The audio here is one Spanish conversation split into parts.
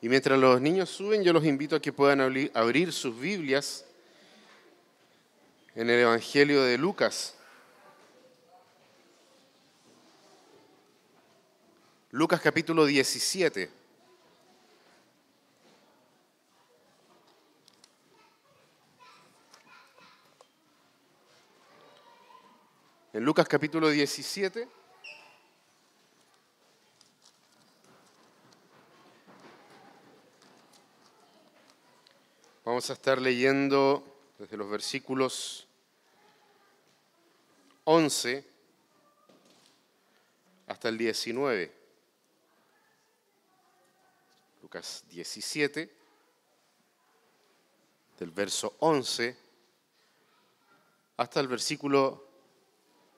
Y mientras los niños suben, yo los invito a que puedan abrir sus Biblias en el Evangelio de Lucas. Lucas capítulo 17. En Lucas capítulo 17, vamos a estar leyendo desde los versículos 11 hasta el 19. Lucas 17, del verso 11 hasta el versículo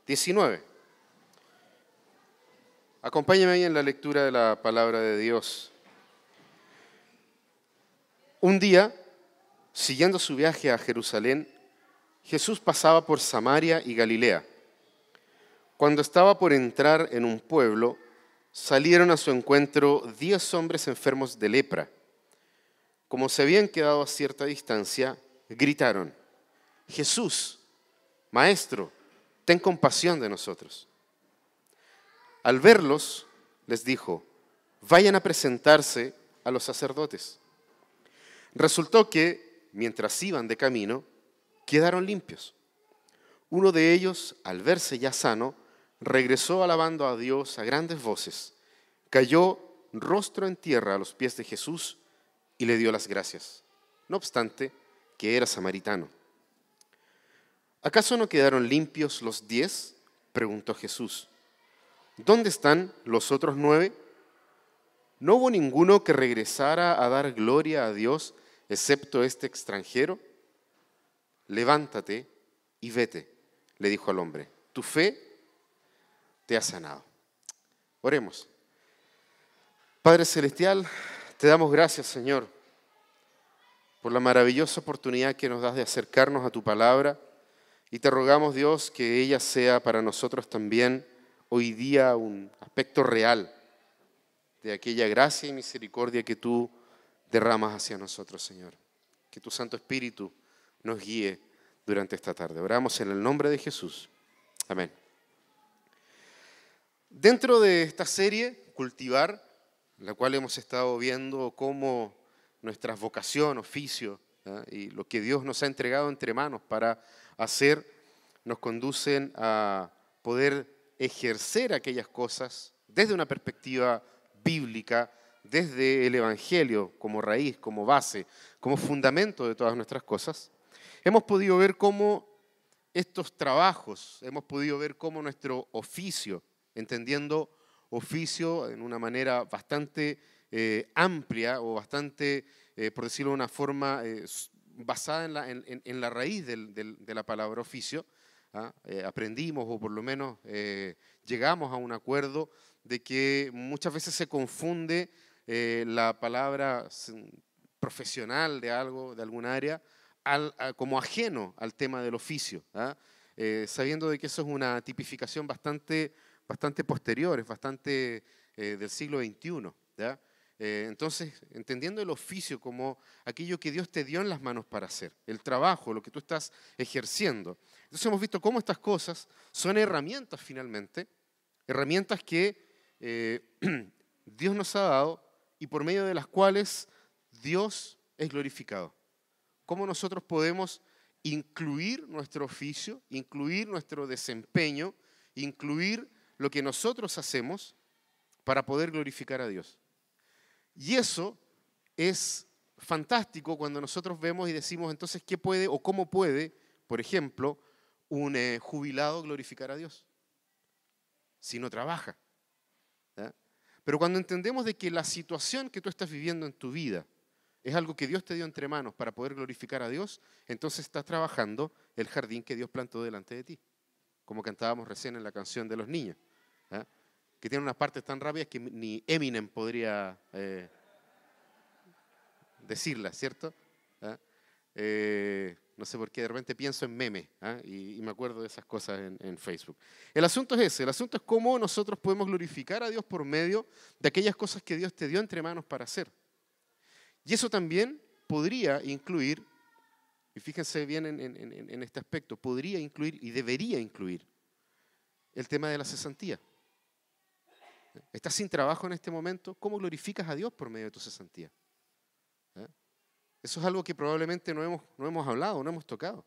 19. Acompáñame ahí en la lectura de la palabra de Dios. Un día, siguiendo su viaje a Jerusalén, Jesús pasaba por Samaria y Galilea. Cuando estaba por entrar en un pueblo, salieron a su encuentro 10 hombres enfermos de lepra. Como se habían quedado a cierta distancia, gritaron: «Jesús, Maestro, ten compasión de nosotros». Al verlos, les dijo: «Vayan a presentarse a los sacerdotes». Resultó que, mientras iban de camino, quedaron limpios. Uno de ellos, al verse ya sano, regresó alabando a Dios a grandes voces, cayó rostro en tierra a los pies de Jesús y le dio las gracias, no obstante que era samaritano. ¿Acaso no quedaron limpios los 10? Preguntó Jesús. ¿Dónde están los otros 9? ¿No hubo ninguno que regresara a dar gloria a Dios excepto este extranjero? Levántate y vete, le dijo al hombre. Tu fe te ha sanado. Oremos. Padre Celestial, te damos gracias, Señor, por la maravillosa oportunidad que nos das de acercarnos a tu palabra. Y te rogamos, Dios, que ella sea para nosotros también hoy día un aspecto real de aquella gracia y misericordia que tú derramas hacia nosotros, Señor. Que tu Santo Espíritu nos guíe durante esta tarde. Oramos en el nombre de Jesús. Amén. Dentro de esta serie, Cultivar, en la cual hemos estado viendo cómo nuestra vocación, oficio, y lo que Dios nos ha entregado entre manos para hacer, nos conducen a poder ejercer aquellas cosas desde una perspectiva bíblica, desde el Evangelio como raíz, como base, como fundamento de todas nuestras cosas. Hemos podido ver cómo estos trabajos, hemos podido ver cómo nuestro oficio, entendiendo oficio en una manera bastante amplia o bastante, por decirlo de una forma, basada en la raíz de la palabra oficio, aprendimos o por lo menos llegamos a un acuerdo de que muchas veces se confunde la palabra profesional de algo, de alguna área, como ajeno al tema del oficio, sabiendo de que eso es una tipificación bastante posterior, es bastante del siglo XXI. ¿Ya? Entonces, entendiendo el oficio como aquello que Dios te dio en las manos para hacer, el trabajo, lo que tú estás ejerciendo. Entonces hemos visto cómo estas cosas son herramientas finalmente, herramientas que Dios nos ha dado y por medio de las cuales Dios es glorificado. Cómo nosotros podemos incluir nuestro oficio, incluir nuestro desempeño, incluir lo que nosotros hacemos para poder glorificar a Dios. Y eso es fantástico cuando nosotros vemos y decimos, entonces, ¿qué puede o cómo puede, por ejemplo, un jubilado glorificar a Dios? Si no trabaja. ¿Ya? Pero cuando entendemos de que la situación que tú estás viviendo en tu vida es algo que Dios te dio entre manos para poder glorificar a Dios, entonces estás trabajando el jardín que Dios plantó delante de ti, como cantábamos recién en la canción de los niños, ¿ya? Que tiene unas partes tan rápidas que ni Eminem podría decirlas, ¿cierto? No sé por qué de repente pienso en memes y me acuerdo de esas cosas en Facebook. El asunto es ese, el asunto es cómo nosotros podemos glorificar a Dios por medio de aquellas cosas que Dios te dio entre manos para hacer. Y eso también podría incluir, y fíjense bien en este aspecto, podría incluir y debería incluir el tema de la cesantía. ¿Estás sin trabajo en este momento? ¿Cómo glorificas a Dios por medio de tu cesantía? Eso es algo que probablemente no hemos hablado, no hemos tocado.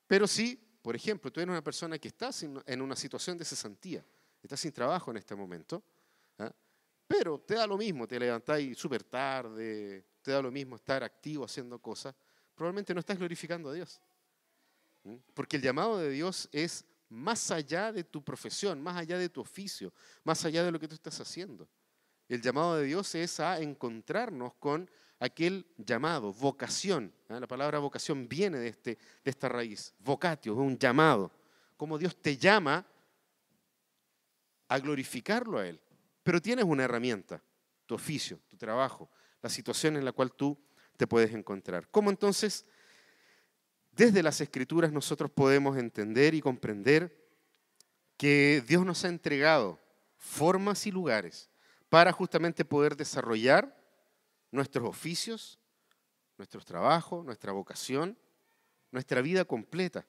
Pero sí, por ejemplo, tú eres una persona que está en una situación de cesantía, estás sin trabajo en este momento, pero te da lo mismo, te levantáis súper tarde, te da lo mismo estar activo haciendo cosas, probablemente no estás glorificando a Dios. Porque el llamado de Dios es más allá de tu profesión, más allá de tu oficio, más allá de lo que tú estás haciendo. El llamado de Dios es a encontrarnos con aquel llamado, vocación. La palabra vocación viene de esta raíz, vocatio, es un llamado. Como Dios te llama a glorificarlo a Él. Pero tienes una herramienta, tu oficio, tu trabajo, la situación en la cual tú te puedes encontrar. ¿Cómo entonces, desde las Escrituras, nosotros podemos entender y comprender que Dios nos ha entregado formas y lugares para justamente poder desarrollar nuestros oficios, nuestros trabajos, nuestra vocación, nuestra vida completa,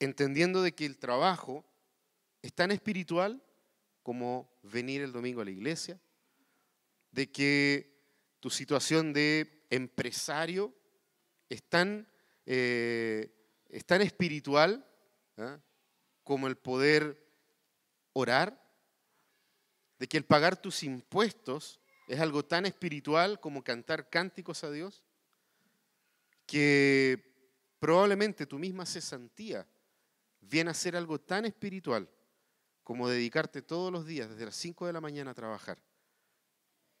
entendiendo de que el trabajo es tan espiritual como venir el domingo a la iglesia, de que tu situación de empresario es tan espiritual como el poder orar, de que el pagar tus impuestos es algo tan espiritual como cantar cánticos a Dios, que probablemente tu misma cesantía viene a ser algo tan espiritual como dedicarte todos los días desde las 5 de la mañana a trabajar.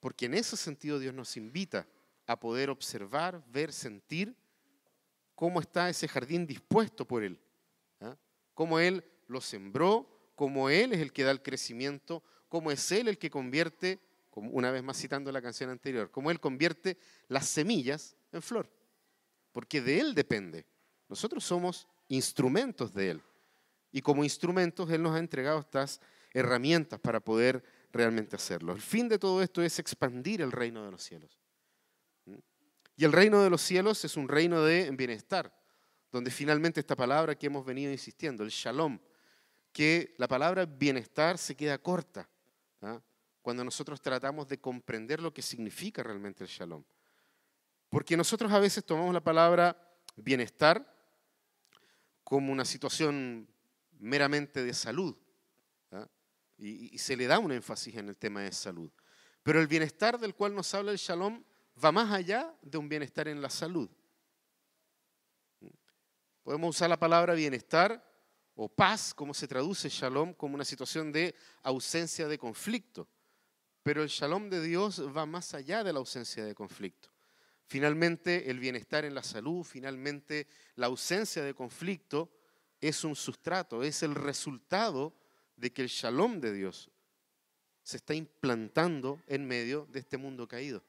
Porque en ese sentido Dios nos invita a poder observar, ver, sentir cómo está ese jardín dispuesto por Él. Cómo Él lo sembró, cómo Él es el que da el crecimiento, cómo es Él el que convierte, como una vez más citando la canción anterior, cómo Él convierte las semillas en flor. Porque de Él depende. Nosotros somos instrumentos de Él. Y como instrumentos Él nos ha entregado estas herramientas para poder realmente hacerlo. El fin de todo esto es expandir el reino de los cielos. Y el reino de los cielos es un reino de bienestar, donde finalmente esta palabra que hemos venido insistiendo, el shalom, que la palabra bienestar se queda corta cuando nosotros tratamos de comprender lo que significa realmente el shalom. Porque nosotros a veces tomamos la palabra bienestar como una situación meramente de salud, y se le da un énfasis en el tema de salud. Pero el bienestar del cual nos habla el shalom va más allá de un bienestar en la salud. Podemos usar la palabra bienestar o paz, como se traduce shalom, como una situación de ausencia de conflicto. Pero el shalom de Dios va más allá de la ausencia de conflicto. Finalmente, el bienestar en la salud, finalmente la ausencia de conflicto es un sustrato, es el resultado de que el shalom de Dios se está implantando en medio de este mundo caído.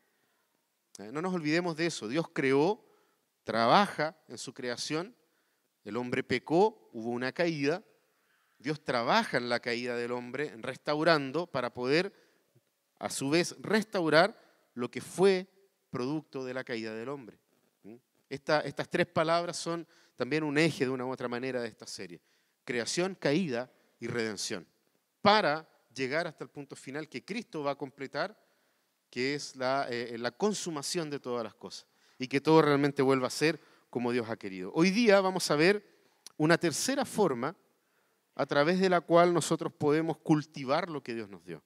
No nos olvidemos de eso. Dios creó, trabaja en su creación, el hombre pecó, hubo una caída, Dios trabaja en la caída del hombre, restaurando para poder a su vez restaurar lo que fue producto de la caída del hombre. Estas tres palabras son también un eje de una u otra manera de esta serie. Creación, caída y redención. Para llegar hasta el punto final que Cristo va a completar, que es la consumación de todas las cosas. Y que todo realmente vuelva a ser como Dios ha querido. Hoy día vamos a ver una tercera forma a través de la cual nosotros podemos cultivar lo que Dios nos dio.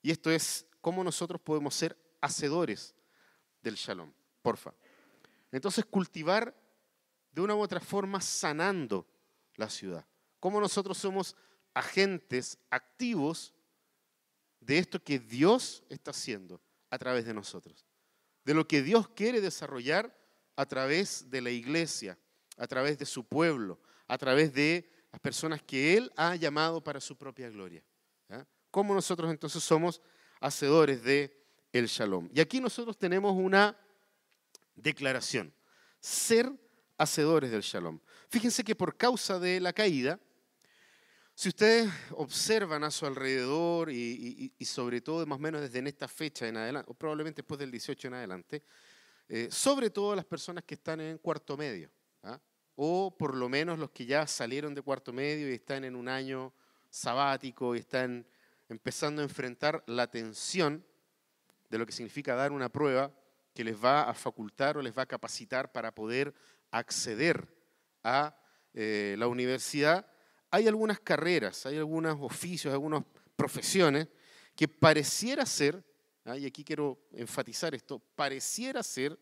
Y esto es cómo nosotros podemos ser hacedores del shalom. Porfa. Entonces, cultivar de una u otra forma sanando la ciudad. Cómo nosotros somos agentes activos de esto que Dios está haciendo a través de nosotros. De lo que Dios quiere desarrollar a través de la iglesia, a través de su pueblo, a través de las personas que Él ha llamado para su propia gloria. ¿Cómo nosotros entonces somos hacedores de el shalom? Y aquí nosotros tenemos una declaración. Ser hacedores del shalom. Fíjense que por causa de la caída, Si ustedes observan a su alrededor y sobre todo más o menos desde en esta fecha en adelante, o probablemente después del 18 en adelante, sobre todo las personas que están en cuarto medio, ¿ah? O por lo menos los que ya salieron de cuarto medio y están en un año sabático y están empezando a enfrentar la tensión de lo que significa dar una prueba que les va a facultar o les va a capacitar para poder acceder a la universidad. Hay algunas carreras, hay algunos oficios, algunas profesiones que pareciera ser, y aquí quiero enfatizar esto, pareciera ser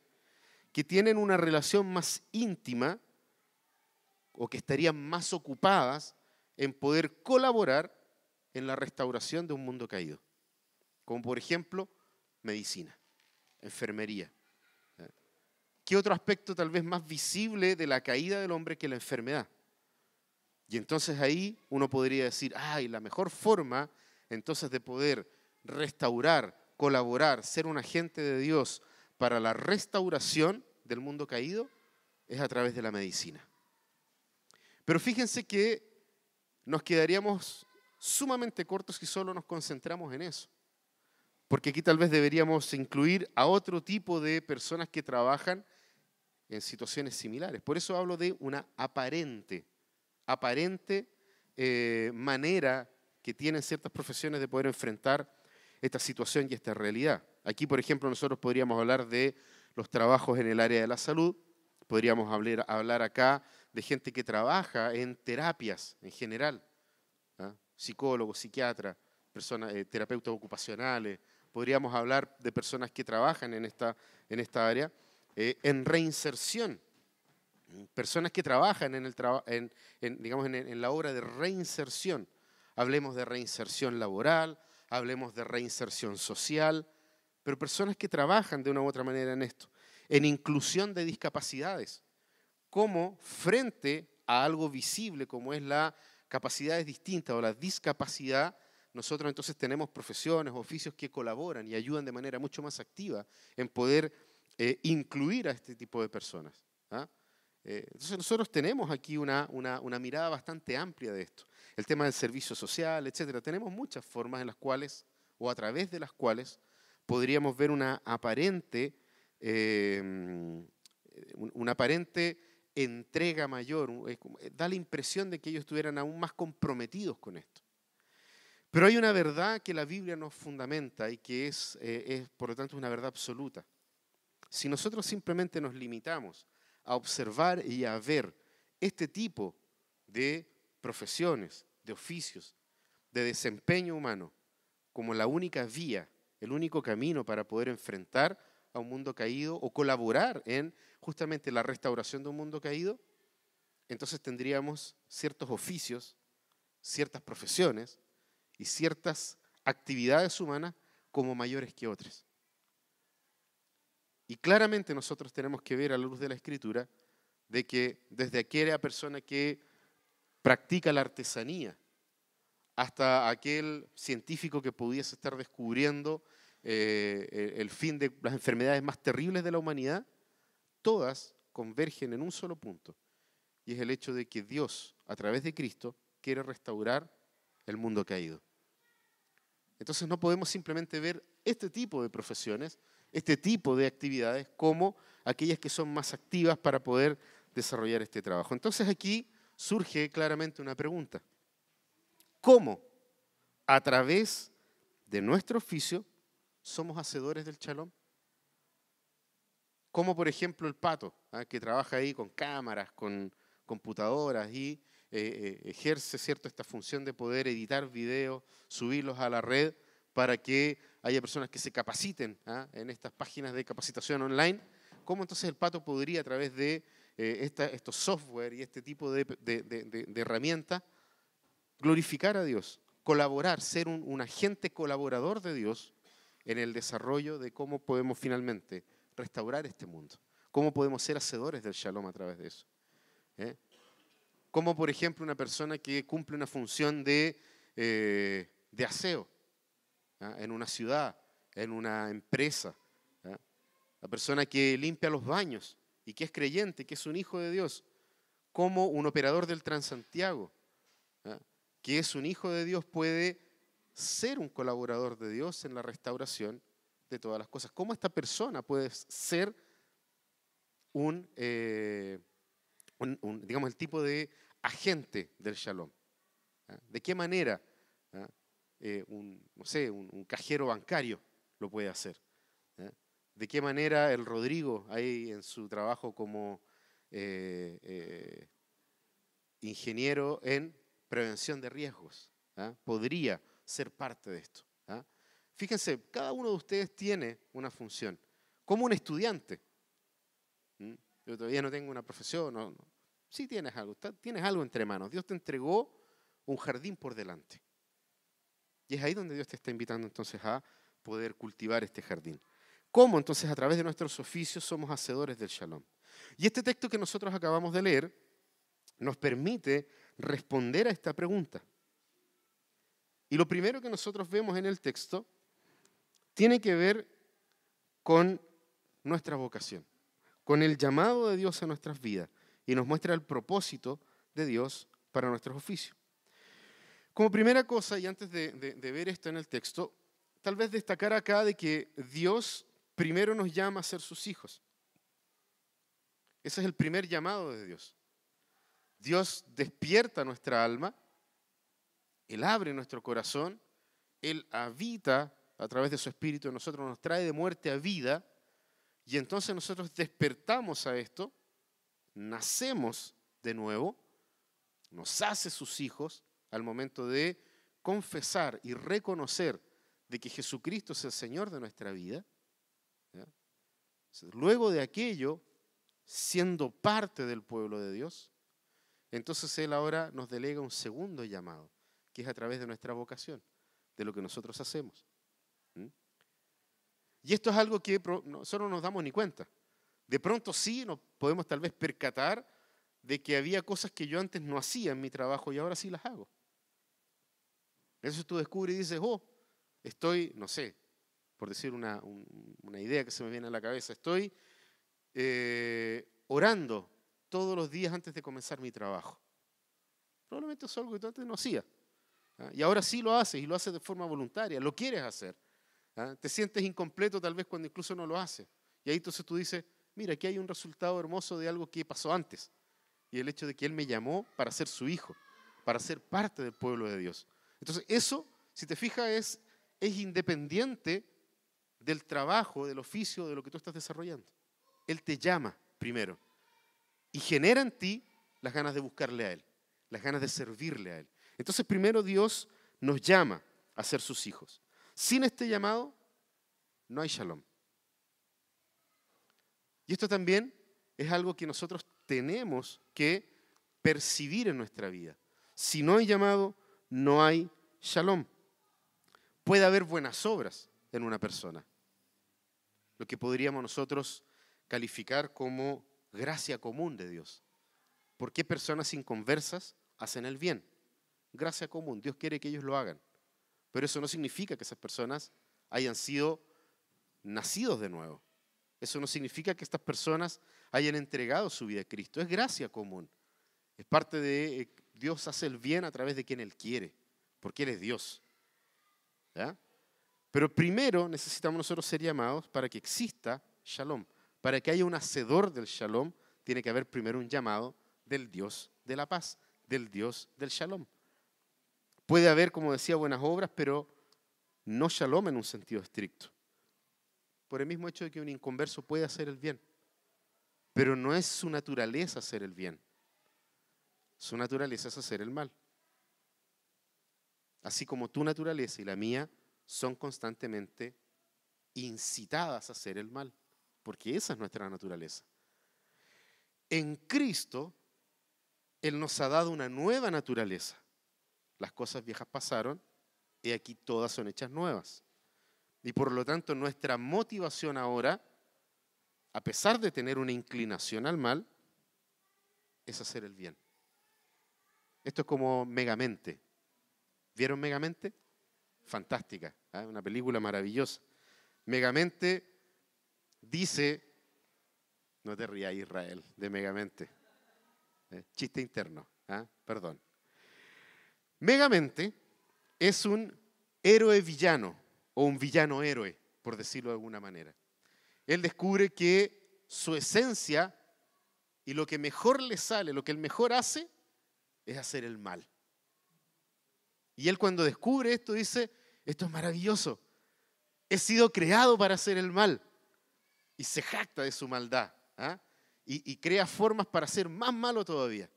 que tienen una relación más íntima o que estarían más ocupadas en poder colaborar en la restauración de un mundo caído, como por ejemplo medicina, enfermería. ¿Qué otro aspecto tal vez más visible de la caída del hombre que la enfermedad? Y entonces ahí uno podría decir, y la mejor forma entonces de poder restaurar, colaborar, ser un agente de Dios para la restauración del mundo caído es a través de la medicina. Pero fíjense que nos quedaríamos sumamente cortos si solo nos concentramos en eso. Porque aquí tal vez deberíamos incluir a otro tipo de personas que trabajan en situaciones similares. Por eso hablo de una aparente manera que tienen ciertas profesiones de poder enfrentar esta situación y esta realidad. Aquí, por ejemplo, nosotros podríamos hablar de los trabajos en el área de la salud, podríamos hablar acá de gente que trabaja en terapias en general, ¿ah? Psicólogos, psiquiatras, terapeutas ocupacionales, podríamos hablar de personas que trabajan en esta área, en reinserción, personas que trabajan en la obra de reinserción. Hablemos de reinserción laboral, hablemos de reinserción social, pero personas que trabajan de una u otra manera en esto, en inclusión de discapacidades, como frente a algo visible como es la capacidades distintas o la discapacidad, nosotros entonces tenemos profesiones, oficios que colaboran y ayudan de manera mucho más activa en poder incluir a este tipo de personas. ¿Ah? Entonces nosotros tenemos aquí una mirada bastante amplia de esto. El tema del servicio social, etcétera. Tenemos muchas formas en las cuales, o a través de las cuales, podríamos ver una aparente entrega mayor. Da la impresión de que ellos estuvieran aún más comprometidos con esto. Pero hay una verdad que la Biblia nos fundamenta y que es por lo tanto, una verdad absoluta. Si nosotros simplemente nos limitamos a observar y a ver este tipo de profesiones, de oficios, de desempeño humano, como la única vía, el único camino para poder enfrentar a un mundo caído o colaborar en justamente la restauración de un mundo caído, entonces tendríamos ciertos oficios, ciertas profesiones y ciertas actividades humanas como mayores que otras. Y claramente nosotros tenemos que ver a la luz de la Escritura de que desde aquella persona que practica la artesanía hasta aquel científico que pudiese estar descubriendo el fin de las enfermedades más terribles de la humanidad, todas convergen en un solo punto, y es el hecho de que Dios, a través de Cristo, quiere restaurar el mundo caído. Entonces no podemos simplemente ver este tipo de profesiones, este tipo de actividades como aquellas que son más activas para poder desarrollar este trabajo. Entonces aquí surge claramente una pregunta. ¿Cómo a través de nuestro oficio somos hacedores del shalom? Como por ejemplo el Pato, que trabaja ahí con cámaras, con computadoras y ejerce esta función de poder editar videos, subirlos a la red para que haya personas que se capaciten en estas páginas de capacitación online. ¿Cómo entonces el Pato podría a través de estos software y este tipo de herramientas glorificar a Dios, colaborar, ser un agente colaborador de Dios en el desarrollo de cómo podemos finalmente restaurar este mundo? ¿Cómo podemos ser hacedores del shalom a través de eso? Como por ejemplo una persona que cumple una función de aseo en una ciudad, en una empresa, la persona que limpia los baños y que es creyente, que es un hijo de Dios, como un operador del Transantiago, que es un hijo de Dios, puede ser un colaborador de Dios en la restauración de todas las cosas. ¿Cómo esta persona puede ser digamos, el tipo de agente del shalom? ¿Ah? ¿De qué manera no sé, un cajero bancario lo puede hacer? ¿Ah? ¿De qué manera el Rodrigo, ahí en su trabajo como ingeniero en prevención de riesgos, podría ser parte de esto? Fíjense, cada uno de ustedes tiene una función. Como un estudiante. Yo todavía no tengo una profesión. Sí tienes algo entre manos. Dios te entregó un jardín por delante. Y es ahí donde Dios te está invitando entonces a poder cultivar este jardín. ¿Cómo? Entonces a través de nuestros oficios somos hacedores del shalom. Y este texto que nosotros acabamos de leer nos permite responder a esta pregunta. Y lo primero que nosotros vemos en el texto tiene que ver con nuestra vocación, con el llamado de Dios a nuestras vidas, y nos muestra el propósito de Dios para nuestros oficios. Como primera cosa, y antes de ver esto en el texto, tal vez destacar acá de que Dios primero nos llama a ser sus hijos. Ese es el primer llamado de Dios. Dios despierta nuestra alma, Él abre nuestro corazón, Él habita a través de su Espíritu en nosotros, nos trae de muerte a vida, y entonces nosotros despertamos a esto, nacemos de nuevo, nos hace sus hijos al momento de confesar y reconocer de que Jesucristo es el Señor de nuestra vida. ¿Ya? Luego de aquello, siendo parte del pueblo de Dios, entonces Él ahora nos delega un segundo llamado, que es a través de nuestra vocación, de lo que nosotros hacemos. Y esto es algo que nosotros no nos damos ni cuenta. De pronto sí nos podemos tal vez percatar de que había cosas que yo antes no hacía en mi trabajo y ahora sí las hago. Eso tú descubres y dices, estoy, no sé, por decir una idea que se me viene a la cabeza, estoy orando todos los días antes de comenzar mi trabajo. Probablemente es algo que tú antes no hacías. Y ahora sí lo haces, y lo haces de forma voluntaria, lo quieres hacer. Te sientes incompleto tal vez cuando incluso no lo haces. Y ahí entonces tú dices, mira, aquí hay un resultado hermoso de algo que pasó antes. Y el hecho de que Él me llamó para ser su hijo, para ser parte del pueblo de Dios. Entonces eso, si te fijas, es independiente del trabajo, del oficio, de lo que tú estás desarrollando. Él te llama primero y genera en ti las ganas de buscarle a Él, las ganas de servirle a Él. Entonces primero Dios nos llama a ser sus hijos. Sin este llamado no hay shalom. Y esto también es algo que nosotros tenemos que percibir en nuestra vida. Si no hay llamado, no hay shalom. Puede haber buenas obras en una persona, lo que podríamos nosotros calificar como gracia común de Dios. ¿Por qué personas inconversas hacen el bien? Gracia común, Dios quiere que ellos lo hagan. Pero eso no significa que esas personas hayan sido nacidos de nuevo. Eso no significa que estas personas hayan entregado su vida a Cristo. Es gracia común. Es parte de Dios hace el bien a través de quien Él quiere, porque Él es Dios. ¿Ya? Pero primero necesitamos nosotros ser llamados para que exista shalom. Para que haya un hacedor del shalom, tiene que haber primero un llamado del Dios de la paz, del Dios del shalom. Puede haber, como decía, buenas obras, pero no shalom en un sentido estricto. Por el mismo hecho de que un inconverso puede hacer el bien, pero no es su naturaleza hacer el bien. Su naturaleza es hacer el mal. Así como tu naturaleza y la mía son constantemente incitadas a hacer el mal, porque esa es nuestra naturaleza. En Cristo, Él nos ha dado una nueva naturaleza. Las cosas viejas pasaron y aquí todas son hechas nuevas. Y por lo tanto nuestra motivación ahora, a pesar de tener una inclinación al mal, es hacer el bien. Esto es como Megamente. ¿Vieron Megamente? Fantástica, una película maravillosa. Megamente dice, no te rías Israel, de Megamente. Chiste interno, perdón. Megamente es un héroe villano o un villano héroe, por decirlo de alguna manera. Él descubre que su esencia y lo que mejor le sale, lo que él mejor hace, es hacer el mal. Y él cuando descubre esto dice, esto es maravilloso, he sido creado para hacer el mal. Y se jacta de su maldad, ¿ah? Y crea formas para ser más malo todavía.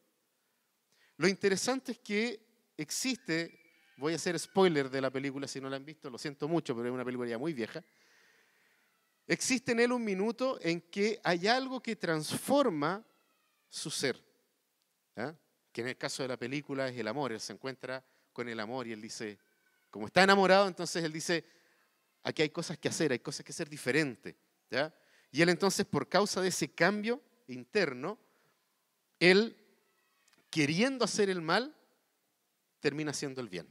Lo interesante es que existe, voy a hacer spoiler de la película si no la han visto, lo siento mucho, pero es una película ya muy vieja. Existe en él un minuto en que hay algo que transforma su ser, ¿ah? Que en el caso de la película es el amor. Él se encuentra con el amor y él dice, como está enamorado, entonces él dice, aquí hay cosas que hacer, hay cosas que hacer diferentes, ¿ya? Y él entonces, por causa de ese cambio interno, él, queriendo hacer el mal, termina haciendo el bien,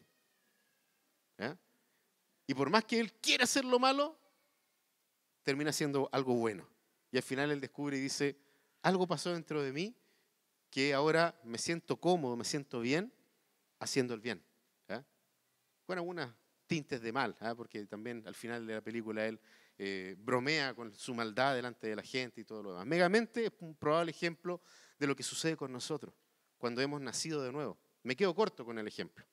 ¿ya? Y por más que él quiera hacer lo malo, termina haciendo algo bueno. Y al final él descubre y dice, algo pasó dentro de mí que ahora me siento cómodo, me siento bien haciendo el bien, ¿ya? Con algunas tintes de mal, ¿eh? Porque también al final de la película él bromea con su maldad delante de la gente y todo lo demás. Megamente es un probable ejemplo de lo que sucede con nosotros cuando hemos nacido de nuevo. Me quedo corto con el ejemplo,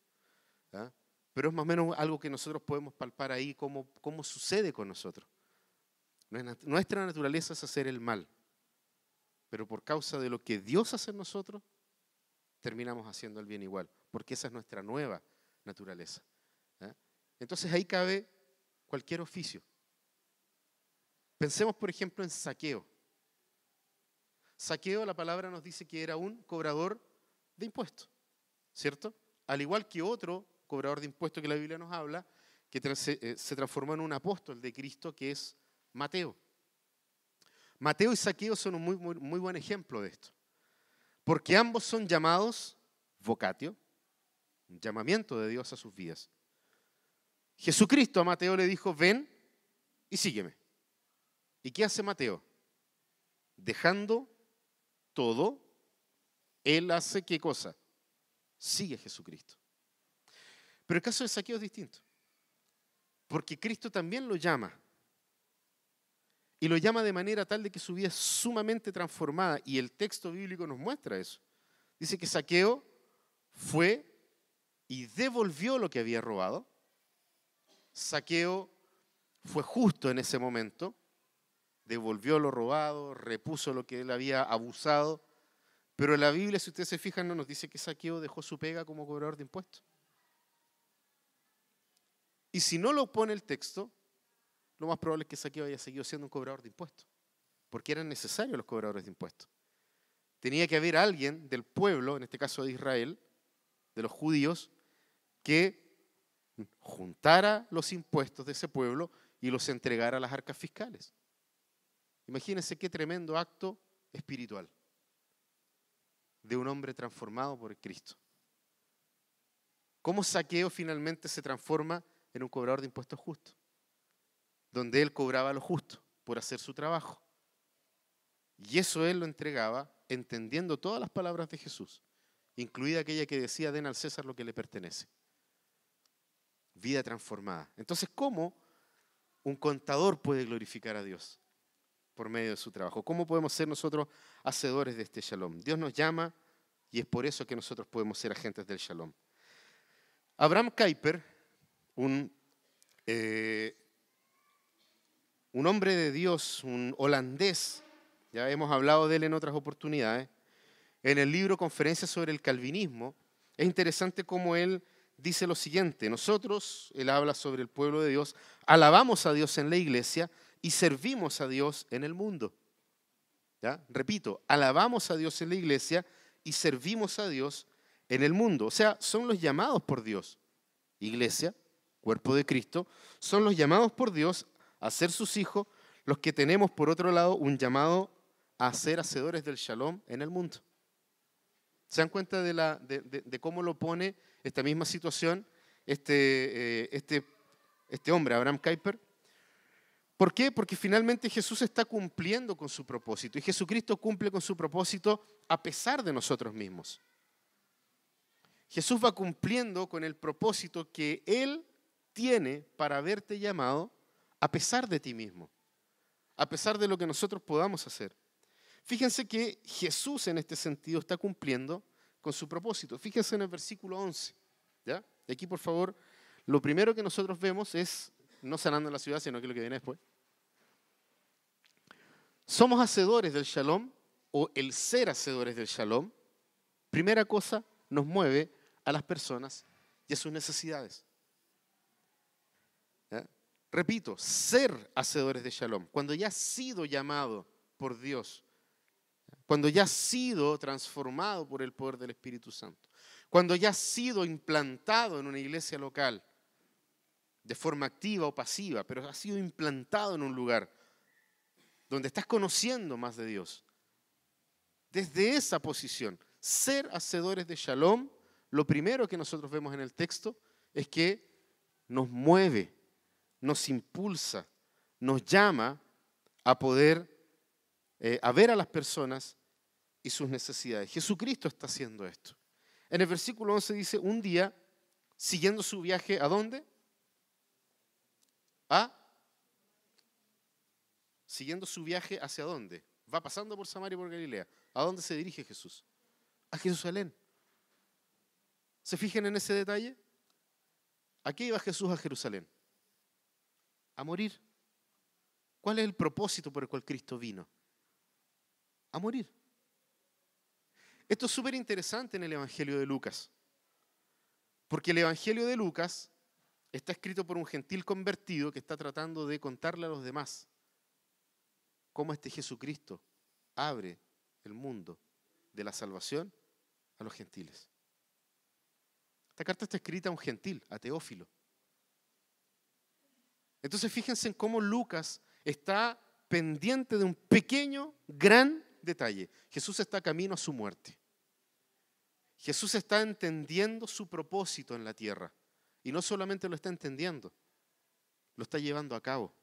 ¿eh? Pero es más o menos algo que nosotros podemos palpar ahí cómo sucede con nosotros. Nuestra naturaleza es hacer el mal, pero por causa de lo que Dios hace en nosotros, terminamos haciendo el bien igual, porque esa es nuestra nueva naturaleza, ¿eh? Entonces ahí cabe cualquier oficio. Pensemos, por ejemplo, en Zaqueo. Zaqueo, la palabra nos dice que era un cobrador de impuestos, ¿cierto? Al igual que otro cobrador de impuestos que la Biblia nos habla, que se transformó en un apóstol de Cristo, que es Mateo. Mateo y Zaqueo son un muy buen ejemplo de esto, porque ambos son llamados vocatio, un llamamiento de Dios a sus vidas. Jesucristo a Mateo le dijo, ven y sígueme. ¿Y qué hace Mateo? Dejando todo, él hace ¿qué cosa? Sigue a Jesucristo. Pero el caso de Zaqueo es distinto, porque Cristo también lo llama. Y lo llama de manera tal de que su vida es sumamente transformada. Y el texto bíblico nos muestra eso. Dice que Zaqueo fue y devolvió lo que había robado. Zaqueo fue justo en ese momento. Devolvió lo robado, repuso lo que él había abusado. Pero en la Biblia, si ustedes se fijan, no nos dice que Zaqueo dejó su pega como cobrador de impuestos. Y si no lo pone el texto, lo más probable es que Zaqueo haya seguido siendo un cobrador de impuestos, porque eran necesarios los cobradores de impuestos. Tenía que haber alguien del pueblo, en este caso de Israel, de los judíos, que juntara los impuestos de ese pueblo y los entregara a las arcas fiscales. Imagínense qué tremendo acto espiritual de un hombre transformado por Cristo. ¿Cómo Zaqueo finalmente se transforma en un cobrador de impuestos justo? Donde él cobraba lo justo por hacer su trabajo. Y eso él lo entregaba entendiendo todas las palabras de Jesús, incluida aquella que decía, den al César lo que le pertenece. Vida transformada. Entonces, ¿cómo un contador puede glorificar a Dios? Por medio de su trabajo. ¿Cómo podemos ser nosotros hacedores de este shalom? Dios nos llama y es por eso que nosotros podemos ser agentes del shalom. Abraham Kuyper, un hombre de Dios, un holandés, ya hemos hablado de él en otras oportunidades, en el libro Conferencias sobre el Calvinismo, es interesante cómo él dice lo siguiente: nosotros, él habla sobre el pueblo de Dios, alabamos a Dios en la iglesia y servimos a Dios en el mundo. ¿Ya? Repito, alabamos a Dios en la iglesia y servimos a Dios en el mundo. O sea, son los llamados por Dios. Iglesia, cuerpo de Cristo, son los llamados por Dios a ser sus hijos, los que tenemos, por otro lado, un llamado a ser hacedores del shalom en el mundo. ¿Se dan cuenta de cómo lo pone esta misma situación este hombre, Abraham Kuyper? ¿Por qué? Porque finalmente Jesús está cumpliendo con su propósito y Jesucristo cumple con su propósito a pesar de nosotros mismos. Jesús va cumpliendo con el propósito que Él tiene para haberte llamado a pesar de ti mismo, a pesar de lo que nosotros podamos hacer. Fíjense que Jesús en este sentido está cumpliendo con su propósito. Fíjense en el versículo 11. ¿Ya? Y aquí, por favor, lo primero que nosotros vemos es, no sanando la ciudad, sino que lo que viene después. Somos hacedores del shalom, o el ser hacedores del shalom. Primera cosa, nos mueve a las personas y a sus necesidades. ¿Ya? Repito, ser hacedores de shalom. Cuando ya has sido llamado por Dios, cuando ya has sido transformado por el poder del Espíritu Santo, cuando ya has sido implantado en una iglesia local, de forma activa o pasiva, pero has sido implantado en un lugar donde estás conociendo más de Dios. Desde esa posición, ser hacedores de shalom, lo primero que nosotros vemos en el texto es que nos mueve, nos impulsa, nos llama a poder a ver a las personas y sus necesidades. Jesucristo está haciendo esto. En el versículo 11 dice, un día, siguiendo su viaje, ¿a dónde? Siguiendo su viaje, ¿hacia dónde? Va pasando por Samaria y por Galilea. ¿A dónde se dirige Jesús? A Jerusalén. ¿Se fijan en ese detalle? ¿A qué iba Jesús a Jerusalén? A morir. ¿Cuál es el propósito por el cual Cristo vino? A morir. Esto es súper interesante en el Evangelio de Lucas, porque el Evangelio de Lucas está escrito por un gentil convertido que está tratando de contarle a los demás cómo este Jesucristo abre el mundo de la salvación a los gentiles. Esta carta está escrita a un gentil, a Teófilo. Entonces fíjense en cómo Lucas está pendiente de un pequeño, gran detalle. Jesús está camino a su muerte. Jesús está entendiendo su propósito en la tierra. Y no solamente lo está entendiendo, lo está llevando a cabo.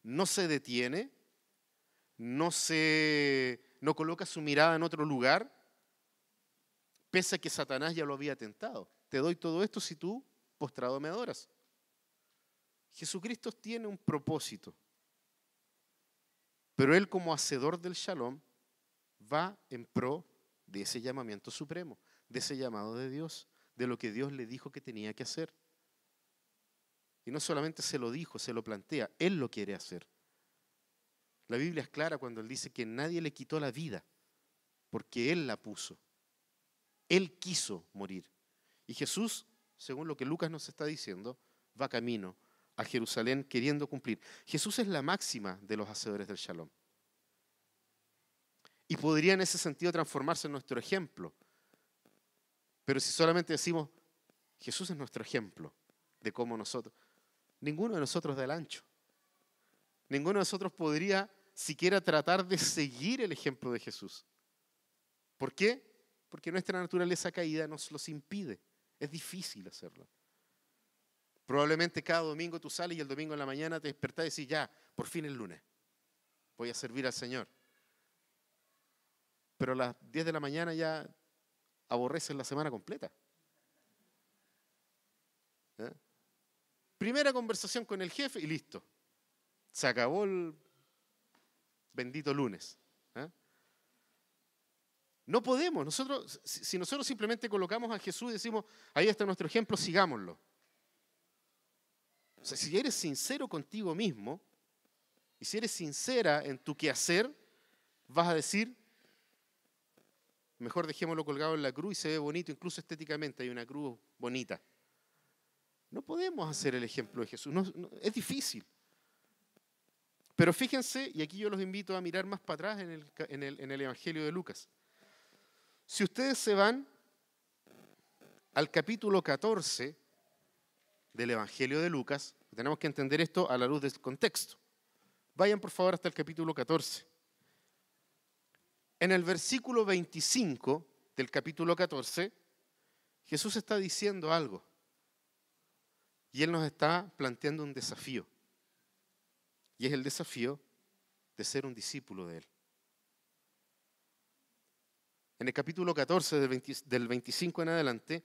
No se detiene, no coloca su mirada en otro lugar, pese a que Satanás ya lo había tentado. Te doy todo esto si tú, postrado, me adoras. Jesucristo tiene un propósito, pero Él como hacedor del shalom va en pro de ese llamamiento supremo, de ese llamado de Dios, de lo que Dios le dijo que tenía que hacer. Y no solamente se lo dijo, se lo plantea, Él lo quiere hacer. La Biblia es clara cuando Él dice que nadie le quitó la vida, porque Él la puso. Él quiso morir. Y Jesús, según lo que Lucas nos está diciendo, va camino a Jerusalén queriendo cumplir. Jesús es la máxima de los hacedores del shalom. Y podría en ese sentido transformarse en nuestro ejemplo. Pero si solamente decimos, Jesús es nuestro ejemplo de cómo nosotros, ninguno de nosotros da el ancho. Ninguno de nosotros podría siquiera tratar de seguir el ejemplo de Jesús. ¿Por qué? Porque nuestra naturaleza caída nos los impide. Es difícil hacerlo. Probablemente cada domingo tú sales y el domingo en la mañana te despertás y decís, ya, por fin el lunes, voy a servir al Señor. Pero a las 10 de la mañana ya aborreces la semana completa. ¿Eh? Primera conversación con el jefe y listo. Se acabó el bendito lunes. ¿Eh? No podemos. Si nosotros simplemente colocamos a Jesús y decimos, ahí está nuestro ejemplo, sigámoslo. O sea, si eres sincero contigo mismo y si eres sincera en tu quehacer, vas a decir, mejor dejémoslo colgado en la cruz y se ve bonito, incluso estéticamente hay una cruz bonita. No podemos hacer el ejemplo de Jesús, es difícil. Pero fíjense, y aquí yo los invito a mirar más para atrás en el Evangelio de Lucas. Si ustedes se van al capítulo 14 del Evangelio de Lucas, tenemos que entender esto a la luz del contexto. Vayan por favor hasta el capítulo 14. En el versículo 25 del capítulo 14, Jesús está diciendo algo. Y Él nos está planteando un desafío. Y es el desafío de ser un discípulo de Él. En el capítulo 14 del 25 en adelante,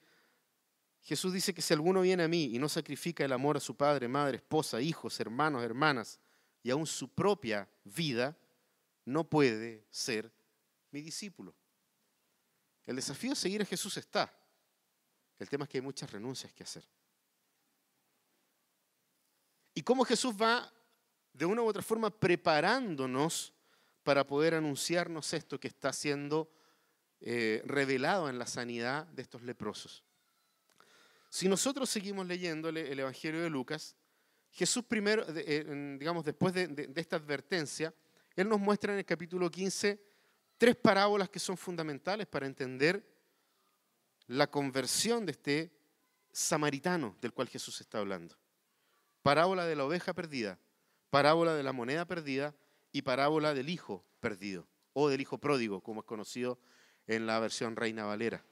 Jesús dice que si alguno viene a mí y no sacrifica el amor a su padre, madre, esposa, hijos, hermanos, hermanas y aún su propia vida, no puede ser mi discípulo. El desafío de seguir a Jesús está. El tema es que hay muchas renuncias que hacer. Y cómo Jesús va, de una u otra forma, preparándonos para poder anunciarnos esto que está siendo revelado en la sanidad de estos leprosos. Si nosotros seguimos leyendo el Evangelio de Lucas, Jesús primero, digamos, después de esta advertencia, Él nos muestra en el capítulo 15 3 parábolas que son fundamentales para entender la conversión de este samaritano del cual Jesús está hablando. Parábola de la oveja perdida, parábola de la moneda perdida y parábola del hijo perdido, o del hijo pródigo, como es conocido en la versión Reina Valera.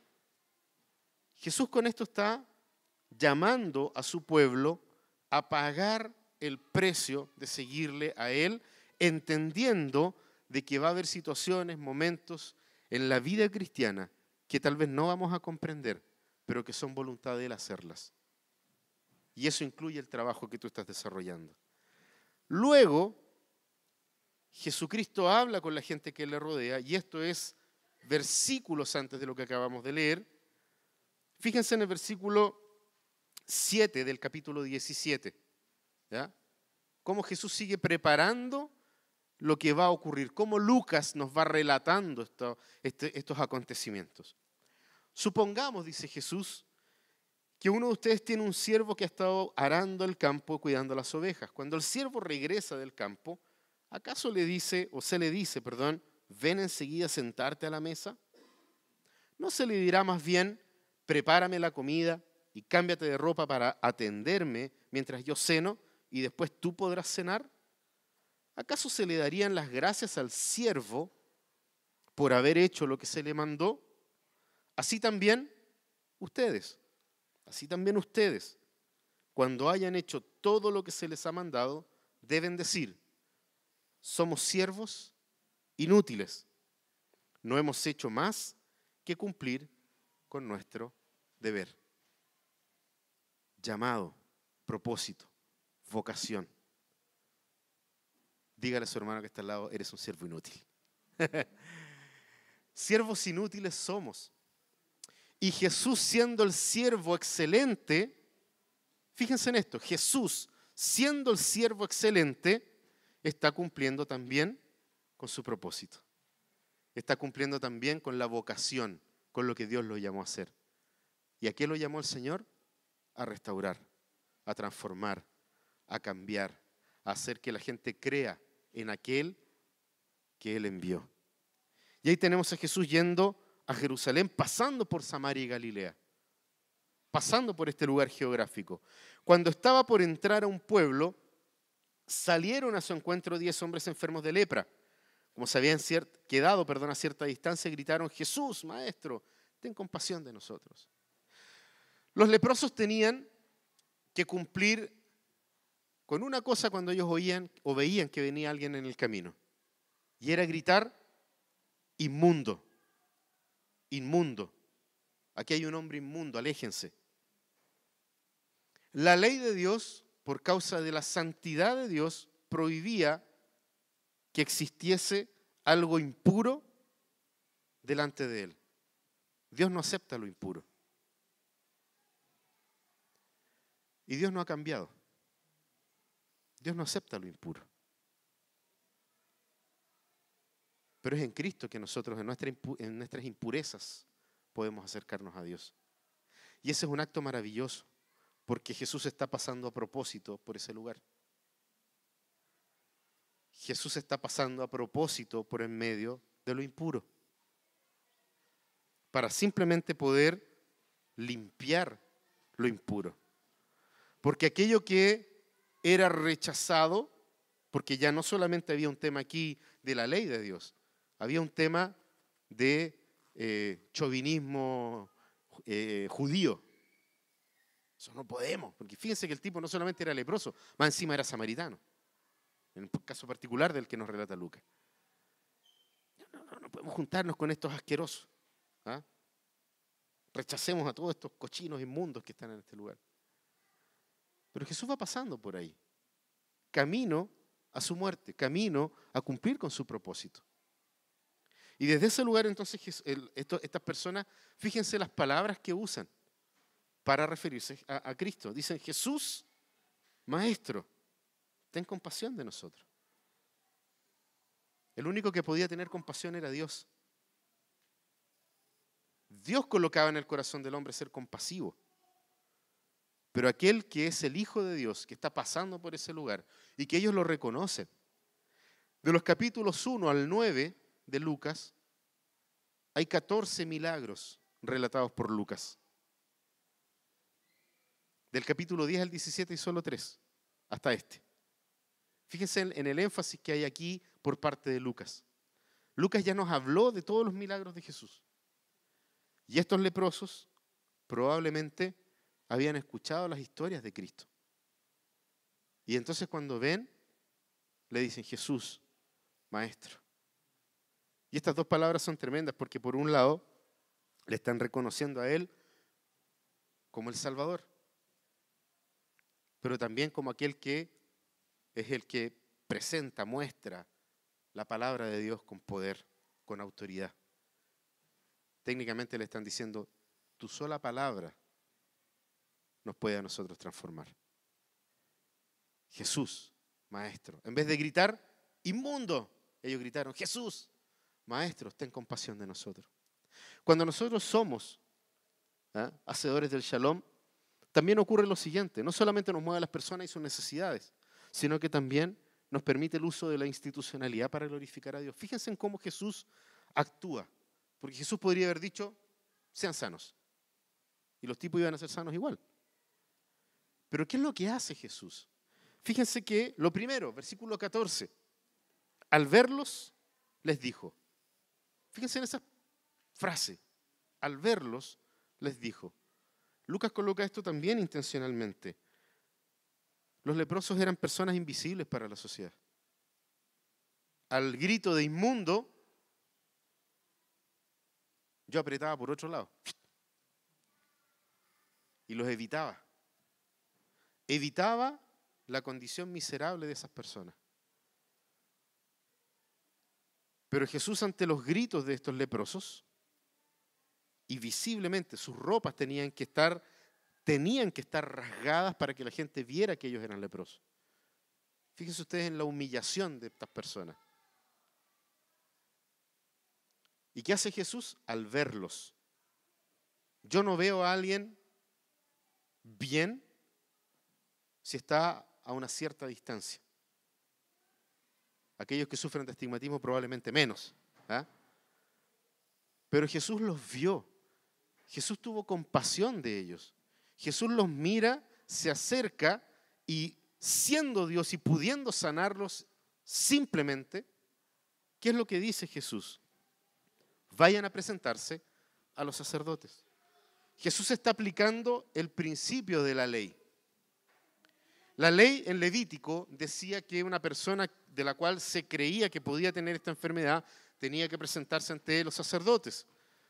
Jesús con esto está llamando a su pueblo a pagar el precio de seguirle a Él, entendiendo de que va a haber situaciones, momentos en la vida cristiana que tal vez no vamos a comprender, pero que son voluntad de Él hacerlas. Y eso incluye el trabajo que tú estás desarrollando. Luego, Jesucristo habla con la gente que le rodea, y esto es versículos antes de lo que acabamos de leer. Fíjense en el versículo 7 del capítulo 17, ¿ya? Cómo Jesús sigue preparando lo que va a ocurrir, cómo Lucas nos va relatando estos acontecimientos. Supongamos, dice Jesús, que uno de ustedes tiene un siervo que ha estado arando el campo, cuidando las ovejas. Cuando el siervo regresa del campo, ¿acaso se le dice, ven enseguida a sentarte a la mesa? ¿No se le dirá más bien, prepárame la comida y cámbiate de ropa para atenderme mientras yo ceno y después tú podrás cenar? ¿Acaso se le darían las gracias al siervo por haber hecho lo que se le mandó? Así también ustedes, cuando hayan hecho todo lo que se les ha mandado, deben decir, somos siervos inútiles, no hemos hecho más que cumplir con nuestro deber. Llamado, propósito, vocación. Dígale a su hermano que está al lado, eres un siervo inútil. Siervos inútiles somos. Y Jesús, siendo el siervo excelente, fíjense en esto, Jesús, siendo el siervo excelente, está cumpliendo también con su propósito. Está cumpliendo también con la vocación, con lo que Dios lo llamó a hacer. ¿Y a qué lo llamó el Señor? A restaurar, a transformar, a cambiar, a hacer que la gente crea en aquel que Él envió. Y ahí tenemos a Jesús yendo a Jerusalén, pasando por Samaria y Galilea, pasando por este lugar geográfico. Cuando estaba por entrar a un pueblo, salieron a su encuentro 10 hombres enfermos de lepra. Como se habían quedado a cierta distancia, gritaron, Jesús, Maestro, ten compasión de nosotros. Los leprosos tenían que cumplir con una cosa cuando ellos oían o veían que venía alguien en el camino, y era gritar, inmundo, inmundo. Aquí hay un hombre inmundo, aléjense. La ley de Dios, por causa de la santidad de Dios, prohibía que existiese algo impuro delante de Él. Dios no acepta lo impuro. Y Dios no ha cambiado. Dios no acepta lo impuro. Pero es en Cristo que nosotros, en nuestras impurezas, podemos acercarnos a Dios. Y ese es un acto maravilloso, porque Jesús está pasando a propósito por ese lugar. Jesús está pasando a propósito por en medio de lo impuro, para simplemente poder limpiar lo impuro. Porque aquello que era rechazado, porque ya no solamente había un tema aquí de la ley de Dios, había un tema de chauvinismo judío. Eso no podemos, porque fíjense que el tipo no solamente era leproso, más encima era samaritano, en el caso particular del que nos relata Lucas. No podemos juntarnos con estos asquerosos. ¿Ah? Rechacemos a todos estos cochinos inmundos que están en este lugar. Pero Jesús va pasando por ahí, camino a su muerte, camino a cumplir con su propósito. Y desde ese lugar entonces estas personas, fíjense las palabras que usan para referirse a Cristo. Dicen: Jesús, Maestro, ten compasión de nosotros. El único que podía tener compasión era Dios. Dios colocaba en el corazón del hombre ser compasivo. Pero aquel que es el Hijo de Dios, que está pasando por ese lugar, y que ellos lo reconocen. De los capítulos 1 al 9 de Lucas, hay 14 milagros relatados por Lucas. Del capítulo 10 al 17 hay solo 3, hasta este. Fíjense en el énfasis que hay aquí por parte de Lucas. Lucas ya nos habló de todos los milagros de Jesús. Y estos leprosos probablemente habían escuchado las historias de Cristo. Y entonces cuando ven, le dicen: Jesús, Maestro. Y estas dos palabras son tremendas porque por un lado le están reconociendo a Él como el Salvador, pero también como aquel que es el que presenta, muestra la palabra de Dios con poder, con autoridad. Técnicamente le están diciendo: tu sola palabra nos puede a nosotros transformar. Jesús, Maestro. En vez de gritar: inmundo, ellos gritaron: Jesús, Maestro, ten compasión de nosotros. Cuando nosotros somos hacedores del shalom, también ocurre lo siguiente: no solamente nos mueve a las personas y sus necesidades, sino que también nos permite el uso de la institucionalidad para glorificar a Dios. Fíjense en cómo Jesús actúa, porque Jesús podría haber dicho: sean sanos, y los tipos iban a ser sanos igual. Pero ¿qué es lo que hace Jesús? Fíjense que lo primero, versículo 14, al verlos les dijo. Fíjense en esa frase: al verlos les dijo. Lucas coloca esto también intencionalmente. Los leprosos eran personas invisibles para la sociedad. Al grito de inmundo, yo apretaba por otro lado y los evitaba. Evitaba la condición miserable de esas personas. Pero Jesús, ante los gritos de estos leprosos, y visiblemente sus ropas tenían que estar rasgadas para que la gente viera que ellos eran leprosos. Fíjense ustedes en la humillación de estas personas. ¿Y qué hace Jesús? Al verlos. Yo no veo a alguien bien si está a una cierta distancia. Aquellos que sufren de astigmatismo probablemente menos. Pero Jesús los vio. Jesús tuvo compasión de ellos. Jesús los mira, se acerca y, siendo Dios y pudiendo sanarlos simplemente, ¿qué es lo que dice Jesús? Vayan a presentarse a los sacerdotes. Jesús está aplicando el principio de la ley. La ley en Levítico decía que una persona de la cual se creía que podía tener esta enfermedad tenía que presentarse ante los sacerdotes,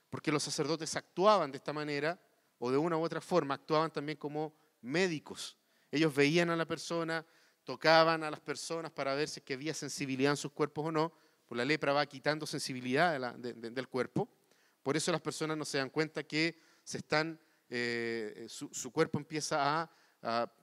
porque los sacerdotes actuaban de esta manera o de una u otra forma, actuaban también como médicos. Ellos veían a la persona, tocaban a las personas para ver si es que había sensibilidad en sus cuerpos o no. Pues la lepra va quitando sensibilidad del cuerpo. Por eso las personas no se dan cuenta que su cuerpo empieza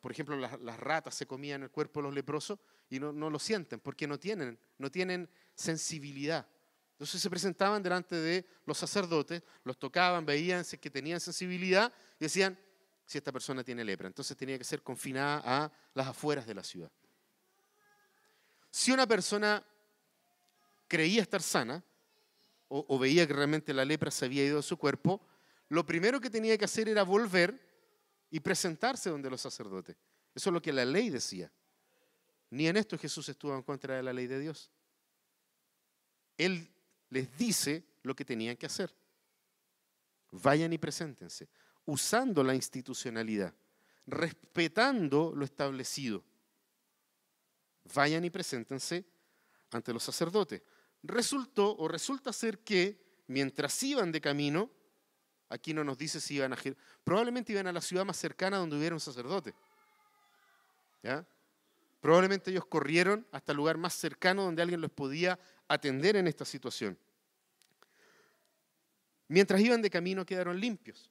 por ejemplo, las ratas se comían el cuerpo de los leprosos y no lo sienten porque no tienen sensibilidad. Entonces se presentaban delante de los sacerdotes, los tocaban, veían si que tenían sensibilidad y decían: si esta persona tiene lepra. Entonces tenía que ser confinada a las afueras de la ciudad. Si una persona creía estar sana o veía que realmente la lepra se había ido de su cuerpo, lo primero que tenía que hacer era volver y presentarse donde los sacerdotes. Eso es lo que la ley decía. Ni en esto Jesús estuvo en contra de la ley de Dios. Él les dice lo que tenían que hacer. Vayan y preséntense, usando la institucionalidad, respetando lo establecido. Vayan y preséntense ante los sacerdotes. Resulta ser que mientras iban de camino, Aquí no nos dice si iban a probablemente iban a la ciudad más cercana donde hubiera un sacerdote. ¿Ya? Probablemente ellos corrieron hasta el lugar más cercano donde alguien los podía atender en esta situación. Mientras iban de camino quedaron limpios.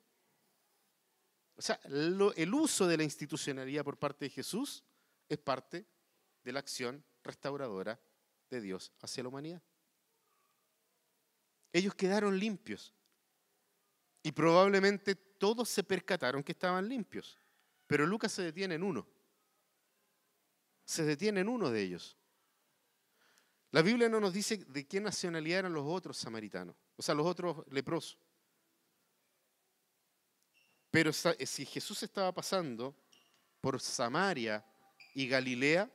O sea, el uso de la institucionalidad por parte de Jesús es parte de la acción restauradora de Dios hacia la humanidad. Ellos quedaron limpios y probablemente todos se percataron que estaban limpios, pero Lucas se detiene en uno. Se detiene en uno de ellos. La Biblia no nos dice de qué nacionalidad eran los otros samaritanos, o sea, los otros leprosos. Pero si Jesús estaba pasando por Samaria y Galilea,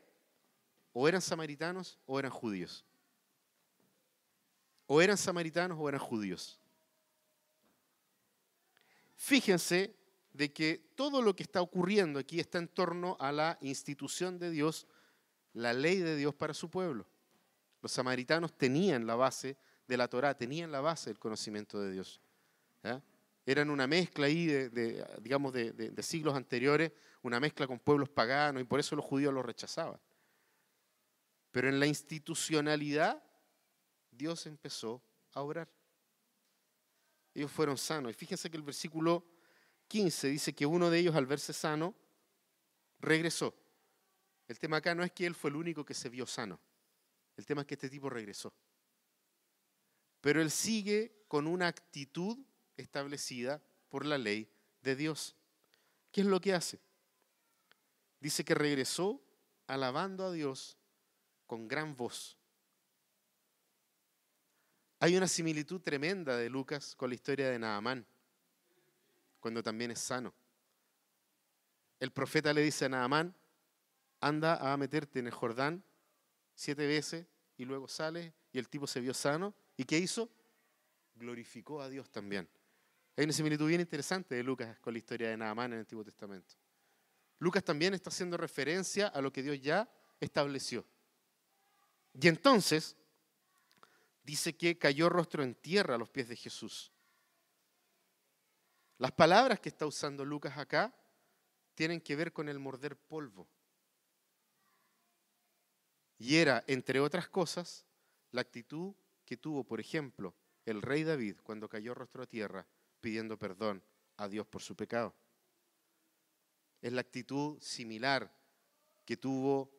o eran samaritanos o eran judíos. O eran samaritanos o eran judíos. Fíjense de que todo lo que está ocurriendo aquí está en torno a la institución de Dios, la ley de Dios para su pueblo. Los samaritanos tenían la base de la Torá, tenían la base del conocimiento de Dios. ¿Ya? Eran una mezcla ahí de siglos anteriores, una mezcla con pueblos paganos, y por eso los judíos los rechazaban. Pero en la institucionalidad, Dios empezó a obrar. Ellos fueron sanos. Y fíjense que el versículo 15 dice que uno de ellos, al verse sano, regresó. El tema acá no es que él fue el único que se vio sano. El tema es que este tipo regresó. Pero él sigue con una actitud establecida por la ley de Dios. ¿Qué es lo que hace? Dice que regresó alabando a Dios con gran voz. Hay una similitud tremenda de Lucas con la historia de Naamán, cuando también es sano. El profeta le dice a Naamán, anda a meterte en el Jordán 7 veces y luego sale, y el tipo se vio sano. ¿Y qué hizo? Glorificó a Dios también. Hay una similitud bien interesante de Lucas con la historia de Naamán en el Antiguo Testamento. Lucas también está haciendo referencia a lo que Dios ya estableció. Y entonces dice que cayó rostro en tierra a los pies de Jesús. Las palabras que está usando Lucas acá tienen que ver con el morder polvo. Y era, entre otras cosas, la actitud que tuvo, por ejemplo, el rey David cuando cayó rostro a tierra pidiendo perdón a Dios por su pecado. Es la actitud similar que tuvo,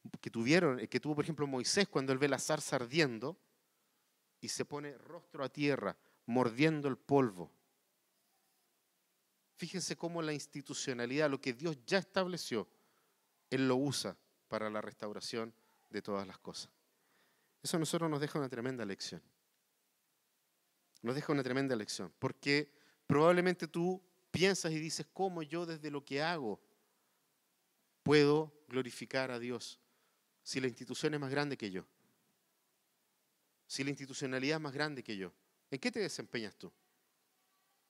por ejemplo, Moisés cuando él ve la zarza ardiendo y se pone rostro a tierra, mordiendo el polvo. Fíjense cómo la institucionalidad, lo que Dios ya estableció, Él lo usa para la restauración de todas las cosas. Eso a nosotros nos deja una tremenda lección. Nos deja una tremenda lección, porque probablemente tú piensas y dices, ¿cómo yo desde lo que hago puedo glorificar a Dios si la institución es más grande que yo? Si la institucionalidad es más grande que yo, ¿en qué te desempeñas tú?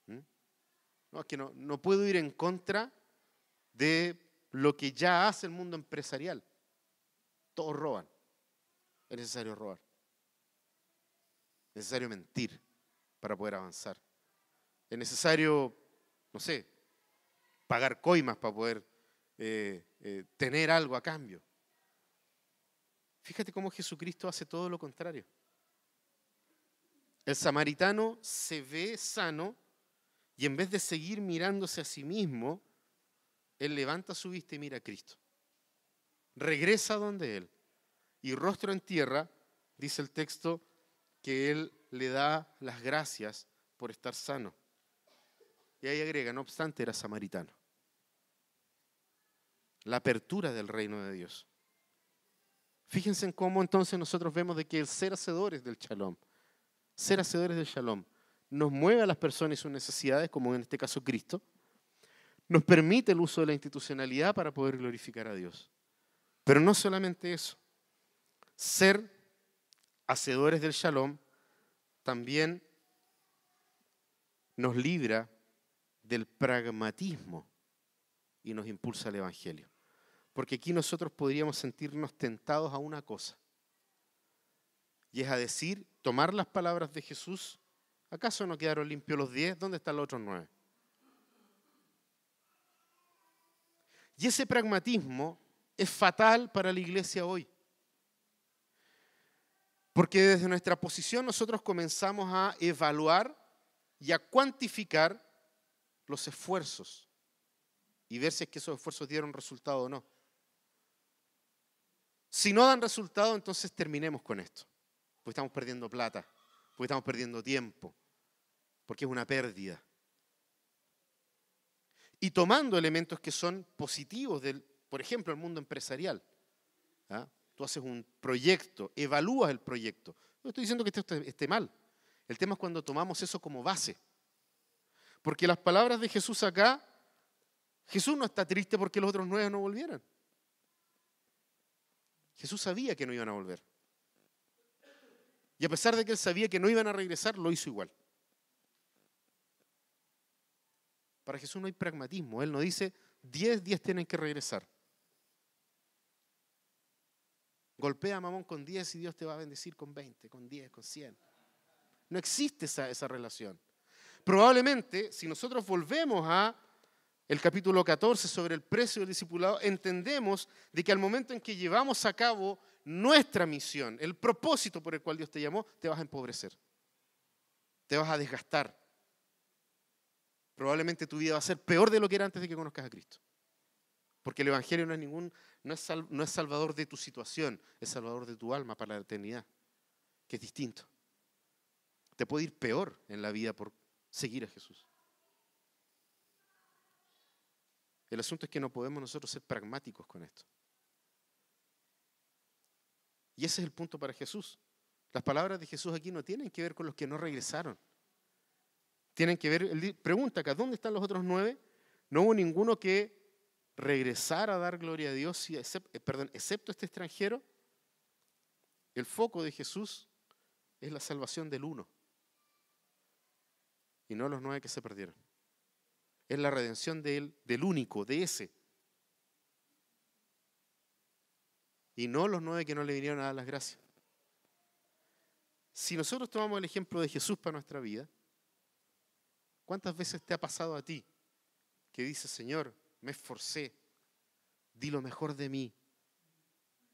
No, es que no puedo ir en contra de lo que ya hace el mundo empresarial. Todos roban. Es necesario robar. Es necesario mentir para poder avanzar. Es necesario, no sé, pagar coimas para poder tener algo a cambio. Fíjate cómo Jesucristo hace todo lo contrario. El samaritano se ve sano y en vez de seguir mirándose a sí mismo, él levanta su vista y mira a Cristo. Regresa donde él y rostro en tierra, dice el texto, que él le da las gracias por estar sano. Y ahí agrega, no obstante, era samaritano. La apertura del reino de Dios. Fíjense en cómo entonces nosotros vemos de que el ser hacedores del shalom, nos mueve a las personas y sus necesidades, como en este caso Cristo, nos permite el uso de la institucionalidad para poder glorificar a Dios. Pero no solamente eso, ser hacedores del shalom también nos libra del pragmatismo y nos impulsa al Evangelio. Porque aquí nosotros podríamos sentirnos tentados a una cosa, y es a decir, tomar las palabras de Jesús, ¿Acaso no quedaron limpios los 10? ¿Dónde están los otros 9? Y ese pragmatismo es fatal para la iglesia hoy. Porque desde nuestra posición nosotros comenzamos a evaluar y a cuantificar los esfuerzos y ver si es que esos esfuerzos dieron resultado o no. Si no dan resultado, entonces terminemos con esto. Porque estamos perdiendo plata, porque estamos perdiendo tiempo, porque es una pérdida. Y tomando elementos que son positivos del, por ejemplo, el mundo empresarial. ¿Ah? Tú haces un proyecto, evalúas el proyecto. No estoy diciendo que esto esté mal. El tema es cuando tomamos eso como base. Porque las palabras de Jesús acá, Jesús no está triste porque los otros 9 no volvieran. Jesús sabía que no iban a volver. Y a pesar de que él sabía que no iban a regresar, lo hizo igual. Para Jesús no hay pragmatismo. Él no dice 10 tienen que regresar. Golpea a Mamón con 10 y Dios te va a bendecir con 20, con 10, con 100. No existe esa relación. Probablemente, si nosotros volvemos a el capítulo 14 sobre el precio del discipulado, entendemos de que al momento en que llevamos a cabo nuestra misión, el propósito por el cual Dios te llamó, te vas a empobrecer. Te vas a desgastar. Probablemente tu vida va a ser peor de lo que era antes de que conozcas a Cristo. Porque el Evangelio no es salvador de tu situación, es salvador de tu alma para la eternidad, que es distinto. Te puede ir peor en la vida por seguir a Jesús. El asunto es que no podemos nosotros ser pragmáticos con esto. Y ese es el punto para Jesús. Las palabras de Jesús aquí no tienen que ver con los que no regresaron. Tienen que ver, él pregunta acá, ¿dónde están los otros 9? No hubo ninguno que regresara a dar gloria a Dios, excepto este extranjero. El foco de Jesús es la salvación del uno. Y no los 9 que se perdieron. Es la redención del único, de ese. Y no los 9 que no le vinieron a dar las gracias. Si nosotros tomamos el ejemplo de Jesús para nuestra vida, ¿cuántas veces te ha pasado a ti que dices, Señor, me esforcé, di lo mejor de mí,